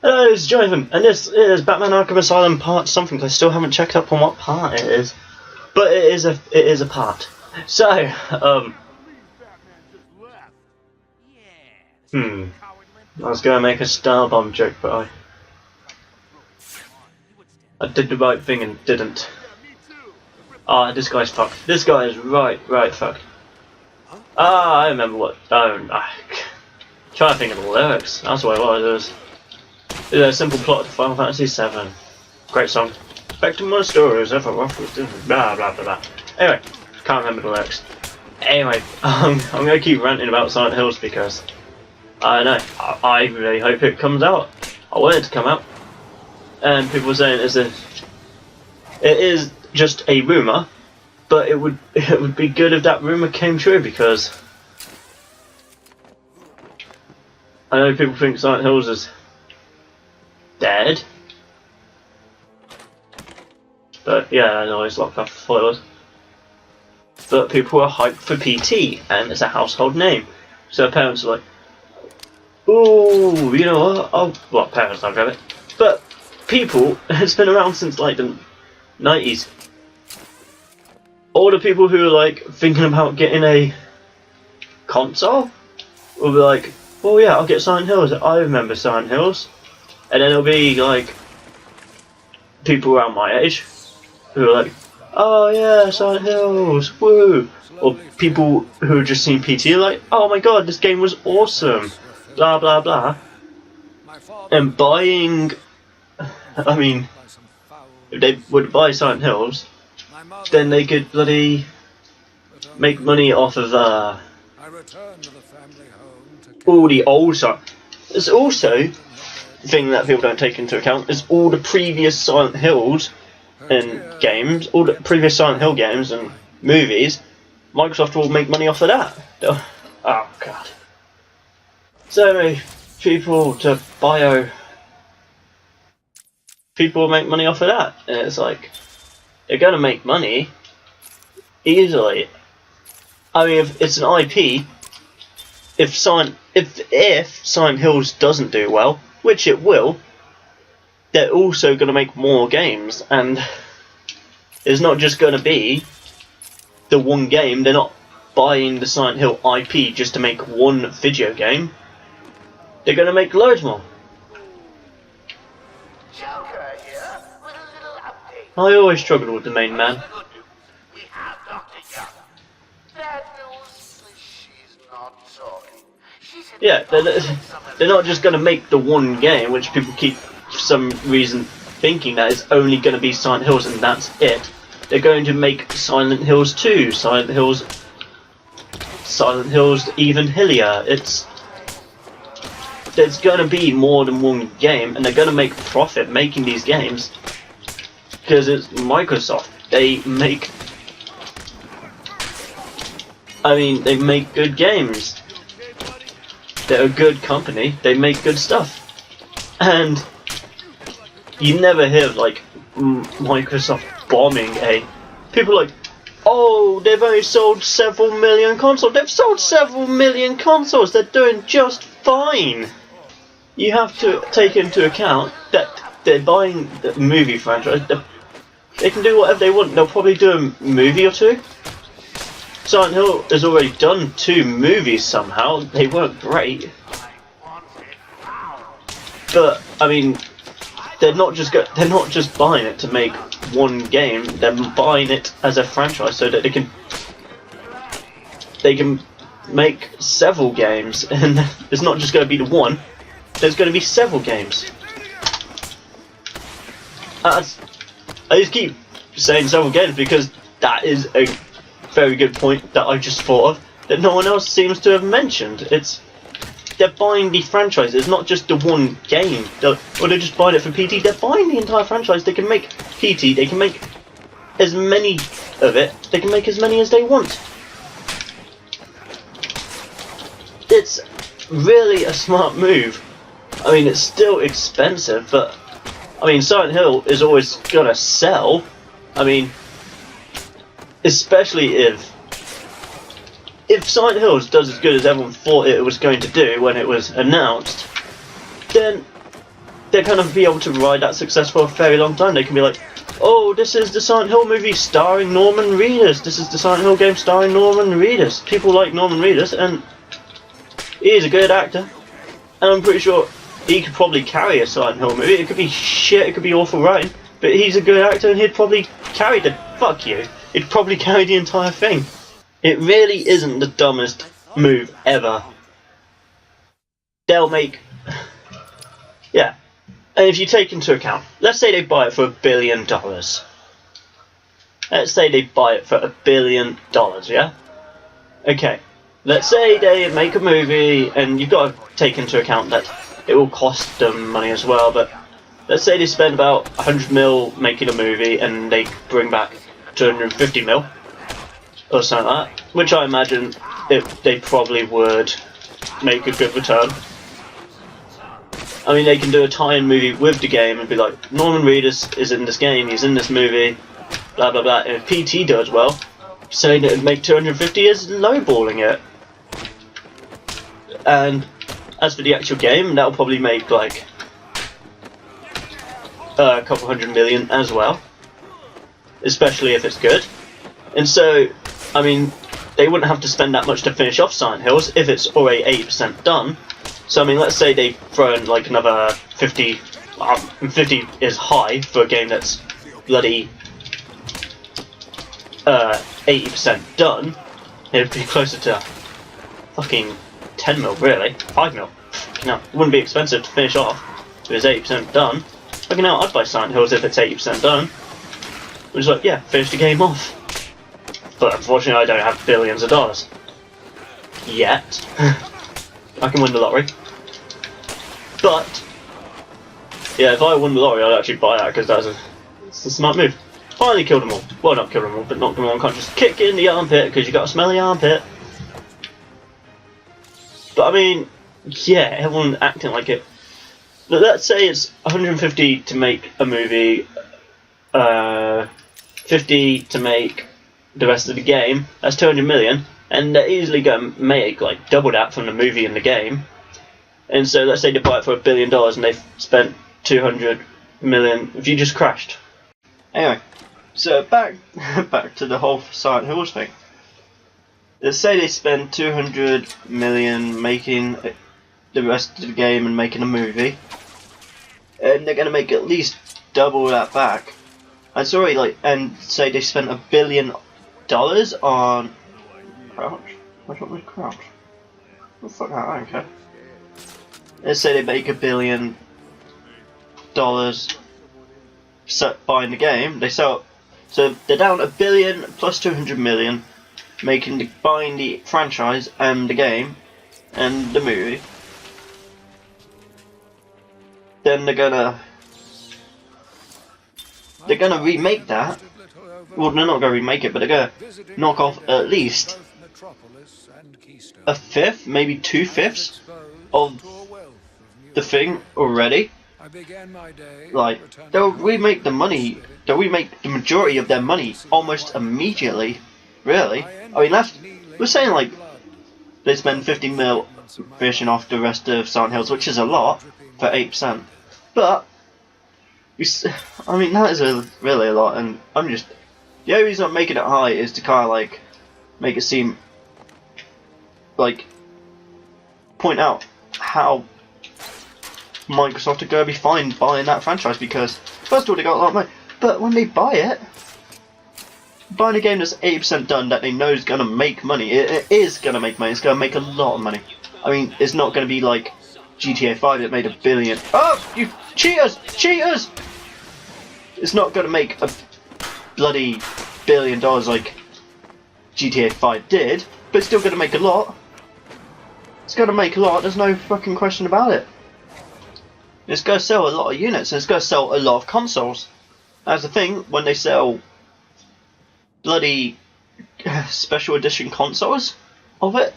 Hello, this is Jonny Funn, and this is Batman Arkham Asylum part something. I still haven't checked up on what part it is, but it is a part. So, I was gonna make a star bomb joke, but I did the right thing and didn't. Ah, this guy's fucked. This guy is right fucked. Ah, I remember what. I'm trying to think of the lyrics. That's what it was. It was a simple plot of Final Fantasy VII. Great song. Back to my stories, ever rough with blah blah blah blah. Anyway, can't remember the lyrics. Anyway, I'm gonna keep ranting about Silent Hills because I don't know. I really hope it comes out. I want it to come out, and people were saying it is just a rumor, but it would be good if that rumor came true because I know people think Silent Hills is dead, but yeah, I know it's locked up for spoilers. But people are hyped for PT, and it's a household name, so parents are like, "Ooh, you know what? Oh, well, parents don't get it, but people, it's been around since like the 90s. All the people who are like thinking about getting a console will be like, "Oh yeah, I'll get Silent Hills. I remember Silent Hills." And then it'll be like people around my age who are like, "Oh yeah, Silent Hills, woo!" Or people who have just seen PT are like, "Oh my god, this game was awesome, blah blah blah." And buying, I mean, if they would buy Silent Hills, then they could bloody make money off of all the old stuff. There's also thing that people don't take into account is all the previous Silent Hills and games, all the previous Silent Hill games and movies. Microsoft will make money off of that. Oh god. So many people to people will make money off of that, and it's like they're gonna make money easily. I mean, if it's an IP, if Silent Hills doesn't do well, which it will, they're also going to make more games, and it's not just going to be the one game. They're not buying the Silent Hill IP just to make one video game. They're going to make loads more. I always struggle with the main man. Yeah, they're not just going to make the one game, which people keep, for some reason, thinking that it's only going to be Silent Hills and that's it. They're going to make Silent Hills 2, Silent Hills Even Hillier. There's going to be more than one game, and they're going to make profit making these games because it's Microsoft. They make good games. They're a good company, they make good stuff. And you never hear of like Microsoft bombing people are like, "Oh, they've only sold several million consoles." They've sold several million consoles, they're doing just fine. You have to take into account that they're buying the movie franchise. They can do whatever they want, they'll probably do a movie or two. Silent Hill has already done 2 movies somehow. They weren't great, but I mean, they're not just buying it to make one game. They're buying it as a franchise so that they can make several games, and it's not just going to be the one. There's going to be several games. I just keep saying several games because that is a very good point that I just thought of that no one else seems to have mentioned. They're buying the franchise. It's not just the one game, or they're just buying it for PT. They're buying the entire franchise. They can make PT. They can make as many of it. They can make as many as they want. It's really a smart move. I mean, it's still expensive, but I mean, Silent Hill is always gonna sell. I mean, especially if Silent Hills does as good as everyone thought it was going to do when it was announced, then they're gonna be able to ride that success for a very long time. They can be like, oh, this is the Silent Hill movie starring Norman Reedus. This is the Silent Hill game starring Norman Reedus. People like Norman Reedus, and he's a good actor. And I'm pretty sure he could probably carry a Silent Hill movie. It could be shit, it could be awful writing, but he's a good actor, and he'd probably carry the fuck you. He'd probably carry the entire thing. It really isn't the dumbest move ever. They'll make, yeah. And if you take into account, let's say they buy it for $1 billion. Let's say they buy it for $1 billion, yeah? Okay. Let's say they make a movie, and you've got to take into account that it will cost them money as well, but let's say they spend about 100 mil making a movie, and they bring back 250 mil, or something like that, which I imagine they probably would make a good return. I mean, they can do a tie-in movie with the game and be like, Norman Reedus is in this game, he's in this movie, blah blah blah. And if PT does well, saying it would make 250 is lowballing it. And as for the actual game, that'll probably make like a couple hundred million as well, especially if it's good. And so, I mean, they wouldn't have to spend that much to finish off Silent Hills if it's already 80% done. So I mean, let's say they throw in like another 50. 50 is high for a game that's bloody 80% done. It'd be closer to fucking 10 mil, really. 5 mil. No, it wouldn't be expensive to finish off if it's 80% done. Fucking hell, I'd buy Silent Hills if it's 80% done. Which is like, yeah, finish the game off. But unfortunately, I don't have billions of dollars yet. I can win the lottery. But yeah, if I won the lottery, I'd actually buy that, because it's a smart move. Finally killed them all. Well, not killed them all, but knocked them all unconscious. Kick in the armpit, because you got a smelly armpit. But I mean, yeah, everyone acting like it. But let's say it's 150 to make a movie, 50 to make the rest of the game. That's 200 million, and they're easily going to make like double that from the movie and the game. And so let's say they buy it for $1 billion and they've spent 200 million. If you just crashed. Anyway, so back to the whole Silent Hills thing. Let's say they spend 200 million making the rest of the game and making a movie, and they're going to make at least double that back. And sorry, like, and say they spent $1 billion on Crouch. Which one was Crouch? Well, fuck that, I don't care. Let's say they make $1 billion buying the game. They sell, so they're down $1 billion plus 200 million, buying the franchise and the game and the movie. Then they're gonna remake that. Well, they're not gonna remake it, but they're gonna knock off at least a fifth, maybe 2/5 of the thing already. Like, they'll remake the money. They'll remake the majority of their money almost immediately. Really, I mean, we're saying like they spend 50 mil finishing off the rest of Silent Hills, which is a lot for 8%. But I mean, that is really a lot, and the only reason I'm making it high is to kind of like make it seem like point out how Microsoft are going to be fine buying that franchise, because first of all they got a lot of money, but when they buy it, buying a game that's 80% done that they know is going to make money, it is going to make money, it's going to make a lot of money. I mean, it's not going to be like GTA 5 that made $1 billion. Oh, you cheaters! Cheaters! It's not going to make a bloody $1 billion like GTA 5 did, but it's still going to make a lot. It's going to make a lot, there's no fucking question about it. It's going to sell a lot of units, and it's going to sell a lot of consoles. That's the thing, when they sell bloody special edition consoles of it,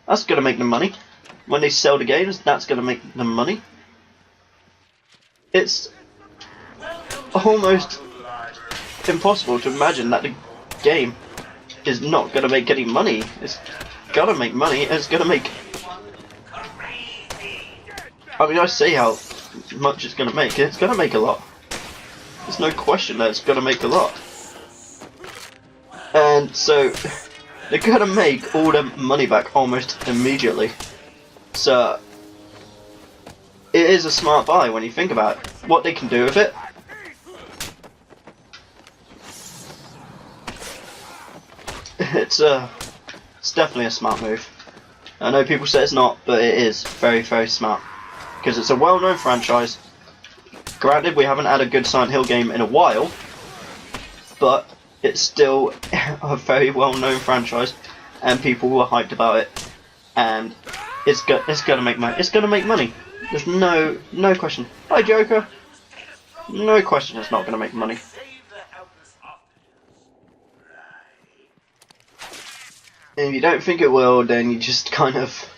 that's going to make them money. When they sell the games, that's going to make them money. It's almost impossible to imagine that the game is not going to make any money. It's going to make money, and it's going to make... I mean, I see how much it's going to make. It's going to make a lot. There's no question that it's going to make a lot. And so, they're going to make all their money back almost immediately. So, it is a smart buy when you think about it. What they can do with it. It's definitely a smart move. I know people say it's not, but it is very, very smart. Because it's a well-known franchise. Granted, we haven't had a good Silent Hill game in a while, but it's still a very well-known franchise, and people were hyped about it, and it's gonna make money. It's gonna make money. There's no question. Hi, Joker. No question, it's not gonna make money. And if you don't think it will, then you just kind of...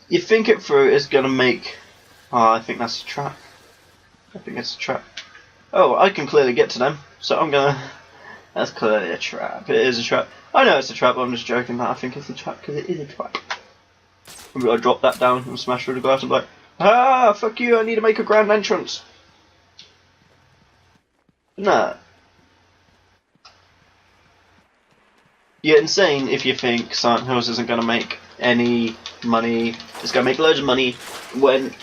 You think it through, it's gonna make... Oh, I think that's a trap. I think it's a trap. Oh, I can clearly get to them, so I'm gonna... That's clearly a trap. It is a trap. I know it's a trap, but I'm just joking that I think it's a trap, because it is a trap. I'm gonna drop that down and smash through the glass and be like, ah, fuck you, I need to make a grand entrance. Nah. You're insane if you think Silent Hills isn't going to make any money. It's going to make loads of money when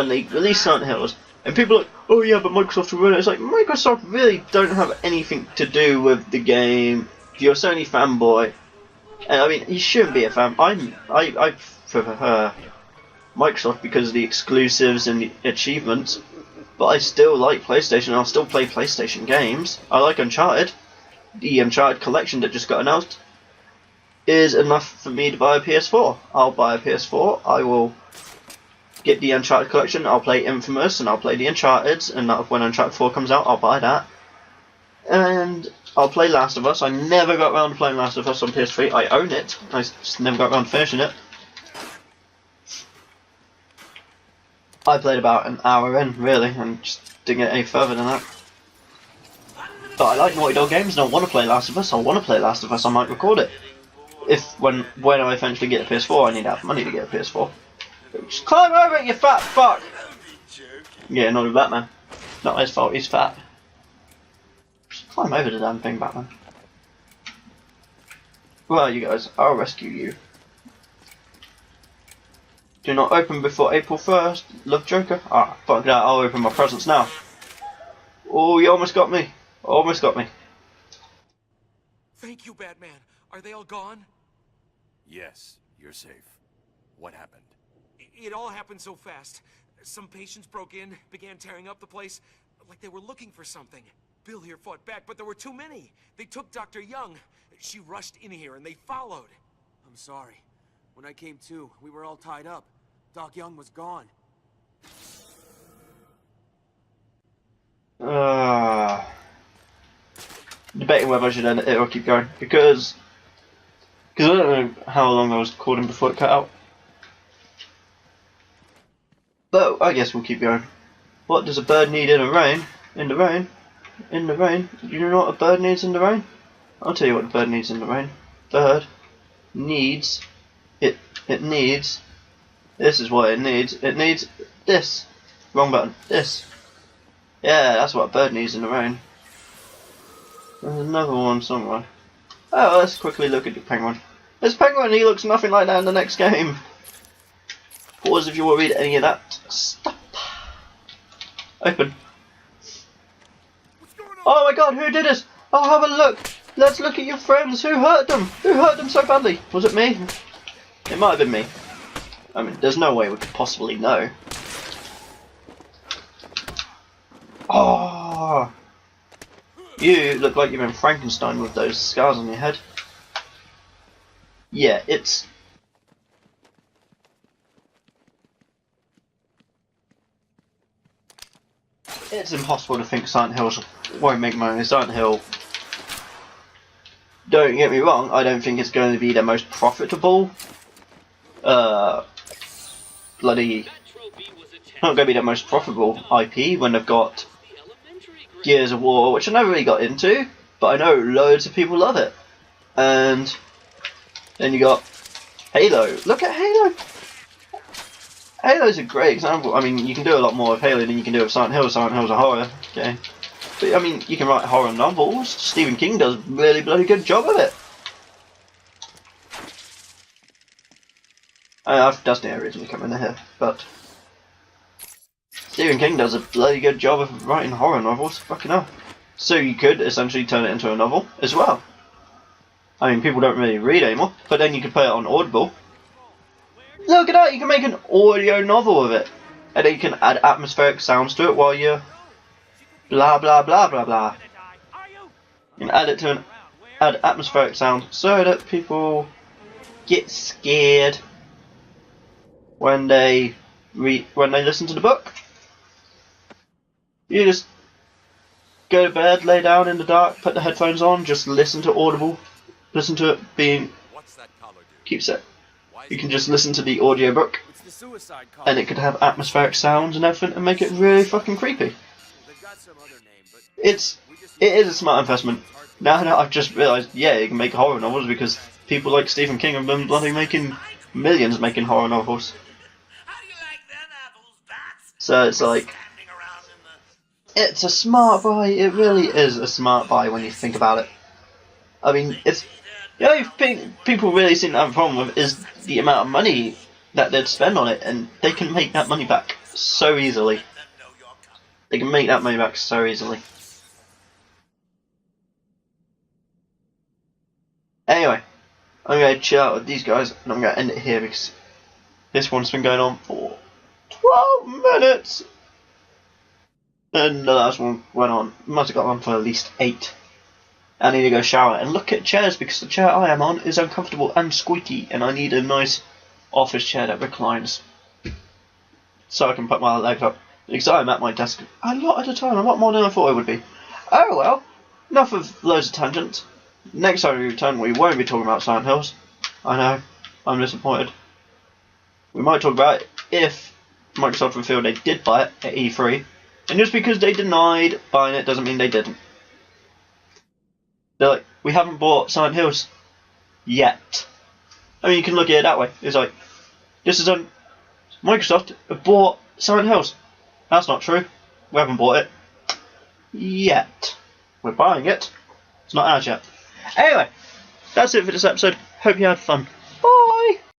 they release Silent Hills. And people are like, oh yeah, but Microsoft will ruin it. It's like, Microsoft really don't have anything to do with the game. If you're a Sony fanboy, and I mean, you shouldn't be a fan. I prefer Microsoft because of the exclusives and the achievements, but I still like PlayStation. I'll still play PlayStation games. I like Uncharted. The Uncharted collection that just got announced is enough for me to buy a PS4. I'll buy a PS4. I will get the Uncharted collection. I'll play Infamous and I'll play the Uncharted. And when Uncharted 4 comes out, I'll buy that. And I'll play Last of Us. I never got around to playing Last of Us on PS3. I own it. I just never got around to finishing it. I played about an hour in, really, and just didn't get any further than that. But I like Naughty Dog games, and I want to play Last of Us. I want to play Last of Us. I might record it. When I eventually get a PS4, I need to have money to get a PS4. Just climb over it, you fat fuck! Yeah, not with Batman. Not his fault, he's fat. Just climb over the damn thing, Batman. Well, you guys, I'll rescue you. Do not open before April 1st. Love, Joker. Ah, fuck that, I'll open my presents now. Oh, you almost got me. Almost got me. Thank you, Batman. Are they all gone? Yes, you're safe. What happened? It all happened so fast. Some patients broke in, began tearing up the place, like they were looking for something. Bill here fought back, but there were too many. They took Dr. Young. She rushed in here and they followed. I'm sorry. When I came to, we were all tied up. Doc Young was gone. Debating whether I should end it or keep going because I don't know how long I was recording before it cut out. But I guess we'll keep going. What does a bird need in the rain? In the rain? In the rain? You know what a bird needs in the rain? I'll tell you what a bird needs in the rain. Bird needs it needs, this is what it needs. It needs this. Wrong button. This. Yeah, that's what a bird needs in the rain. There's another one somewhere. Oh, let's quickly look at the penguin. There's penguin, he looks nothing like that in the next game. Pause if you want to read any of that. Stop. Open. Oh my god, who did this? Oh, have a look. Let's look at your friends. Who hurt them? Who hurt them so badly? Was it me? It might have been me. I mean, there's no way we could possibly know. Oh, you look like you've been Frankenstein with those scars on your head. Yeah, it's impossible to think Silent Hill won't make money. Silent Hill, don't get me wrong, I don't think it's going to be the most profitable bloody, not going to be the most profitable IP when they've got Gears of War, which I never really got into, but I know loads of people love it. And then you got Halo. Look at Halo. Halo's a great example. I mean, you can do a lot more with Halo than you can do with Silent Hill. Silent Hill's a horror game. But, I mean, you can write horror novels. Stephen King does a really bloody good job of it. That's the originally coming in here, but Stephen King does a bloody good job of writing horror novels. Fucking hell. So you could essentially turn it into a novel as well. I mean, people don't really read anymore, but then you could put it on Audible. Look at that, you can make an audio novel of it. And then you can add atmospheric sounds to it while you're blah blah blah blah blah. You can add atmospheric sound so that people get scared when they listen to the book. You just go to bed, lay down in the dark, put the headphones on, just listen to Audible. Listen to it being keeps it. You can just listen to the audiobook, and it could have atmospheric sounds and everything, and make it really fucking creepy. It is a smart investment. Now that I've just realised, yeah, you can make horror novels because people like Stephen King have been bloody making millions making horror novels. So it's like, it's a smart buy. It really is a smart buy when you think about it. I mean, it's the only thing people really seem to have a problem with is the amount of money that they'd spend on it, and they can make that money back so easily. They can make that money back so easily. Anyway, I'm going to chill out with these guys, and I'm going to end it here because this one's been going on for 12 minutes! And the last one must have gone on for at least 8. I need to go shower and look at chairs because the chair I am on is uncomfortable and squeaky, and I need a nice office chair that reclines so I can put my legs up. Because I'm at my desk a lot at a time, a lot more than I thought it would be. Oh well, enough of loads of tangents. Next time we return, we won't be talking about Silent Hills. I know, I'm disappointed. We might talk about it if Microsoft revealed they did buy it at E3, and just because they denied buying it doesn't mean they didn't. They're like, we haven't bought Silent Hills yet. I mean, you can look at it that way. It's like, this is Microsoft have bought Silent Hills. That's not true. We haven't bought it yet. We're buying it. It's not ours yet. Anyway, that's it for this episode. Hope you had fun. Bye!